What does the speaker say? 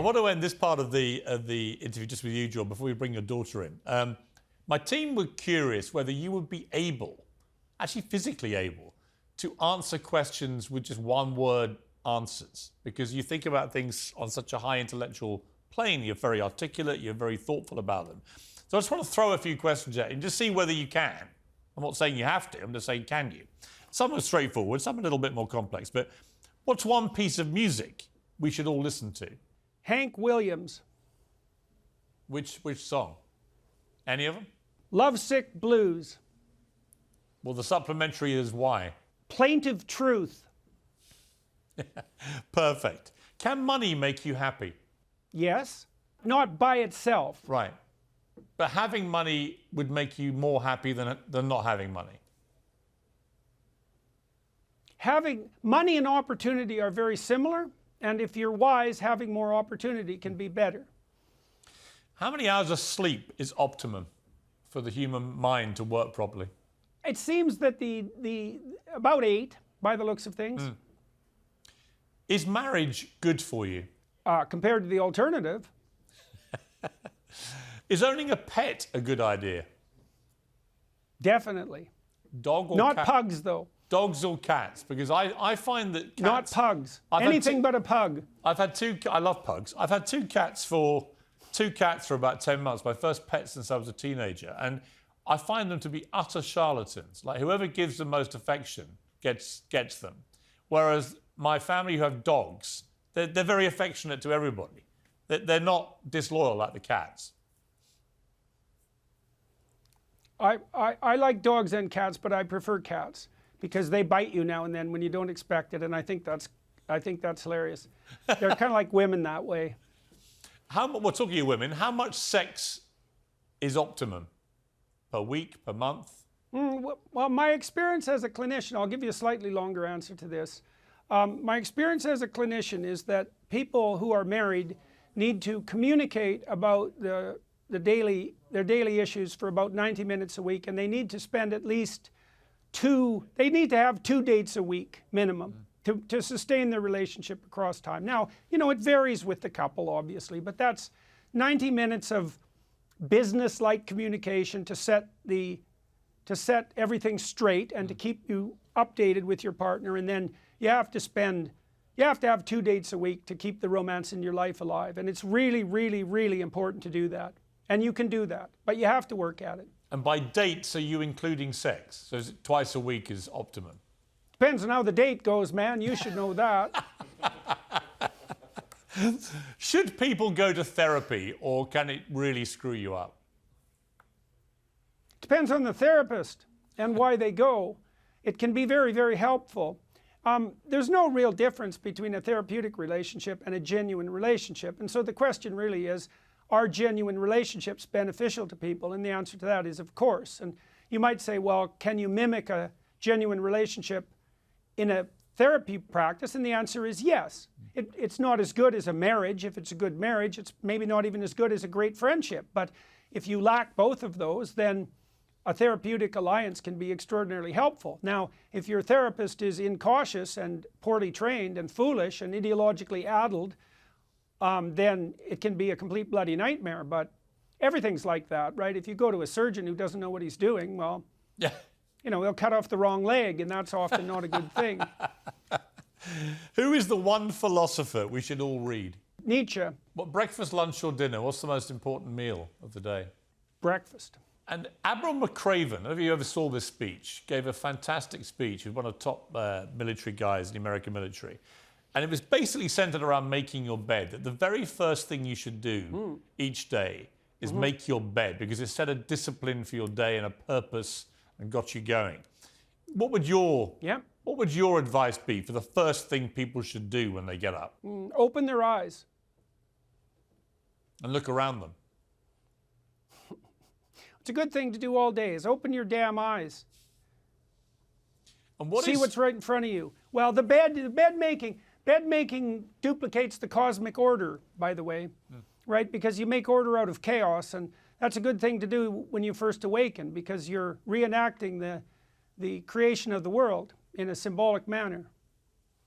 I want to end this part of the interview just with you, John, before we bring your daughter in. My team were curious whether you would be able, actually physically able, to answer questions with just one-word answers, because you think about things on such a high intellectual plane. You're very articulate, you're very thoughtful about them. So I just want to throw a few questions at you and just see whether you can. I'm not saying you have to, I'm just saying, can you? Some are straightforward, some a little bit more complex, but what's one piece of music we should all listen to? Hank Williams. Which song? Any of them? Lovesick Blues. Well, the supplementary is why? Plaintive Truth. Perfect. Can money make you happy? Yes. Not by itself. Right. But having money would make you more happy than not having money. Having money and opportunity are very similar, and if you're wise, having more opportunity can be better. How many hours of sleep is optimum for the human mind to work properly? It seems that about 8, by the looks of things. Is marriage good for you? Compared to the alternative. Is owning a pet a good idea? Definitely. Dog or Not cat? pugs, though. Dogs or cats? Because I find that cats... Not pugs. Anything but a pug. I've had I love pugs. I've had two cats for about 10 months, my first pet since I was a teenager. And I find them to be utter charlatans. Like, whoever gives the most affection gets them. Whereas my family who have dogs, they're very affectionate to everybody. They're not disloyal like the cats. I like dogs and cats, but I prefer cats because they bite you now and then when you don't expect it, and I think that's hilarious. They're kind of like women that way. We're talking to women. How much sex is optimum? Per week, per month? Well, my experience as a clinician, I'll give you a slightly longer answer to this. My experience as a clinician is that people who are married need to communicate about their daily issues for about 90 minutes a week, and they need to spend at least they need to have 2 dates a week minimum to sustain their relationship across time. Now, you know, it varies with the couple, obviously, but that's 90 minutes of business-like communication to set everything straight and to keep you updated with your partner, and then you have to have 2 dates a week to keep the romance in your life alive, and it's really, really, really important to do that. And you can do that, but you have to work at it. And by dates, are you including sex? So is it twice a week is optimum? Depends on how the date goes, man. You should know that. Should people go to therapy, or can it really screw you up? Depends on the therapist and why they go. It can be very, very helpful. There's no real difference between a therapeutic relationship and a genuine relationship. And so the question really is, are genuine relationships beneficial to people? And the answer to that is, of course. And you might say, well, can you mimic a genuine relationship in a therapy practice? And the answer is yes. It's not as good as a marriage. If it's a good marriage, it's maybe not even as good as a great friendship. But if you lack both of those, then a therapeutic alliance can be extraordinarily helpful. Now, if your therapist is incautious and poorly trained and foolish and ideologically addled, then it can be a complete bloody nightmare. But everything's like that, right? If you go to a surgeon who doesn't know what he's doing, well, yeah, you know, he'll cut off the wrong leg, and that's often not a good thing. Who is the one philosopher we should all read? Nietzsche. What, breakfast, lunch or dinner? What's the most important meal of the day? Breakfast. And Admiral McCraven, if you ever saw this speech, gave a fantastic speech. He was one of the top military guys in the American military. And it was basically centered around making your bed. That the very first thing you should do each day is make your bed, because it set a discipline for your day and a purpose and got you going. What would your advice be for the first thing people should do when they get up? Open their eyes. And look around them. It's a good thing to do all day, is open your damn eyes. And see what's right in front of you. Well, the bed making duplicates the cosmic order, by the way, right? Because you make order out of chaos, and that's a good thing to do when you first awaken, because you're reenacting the creation of the world in a symbolic manner.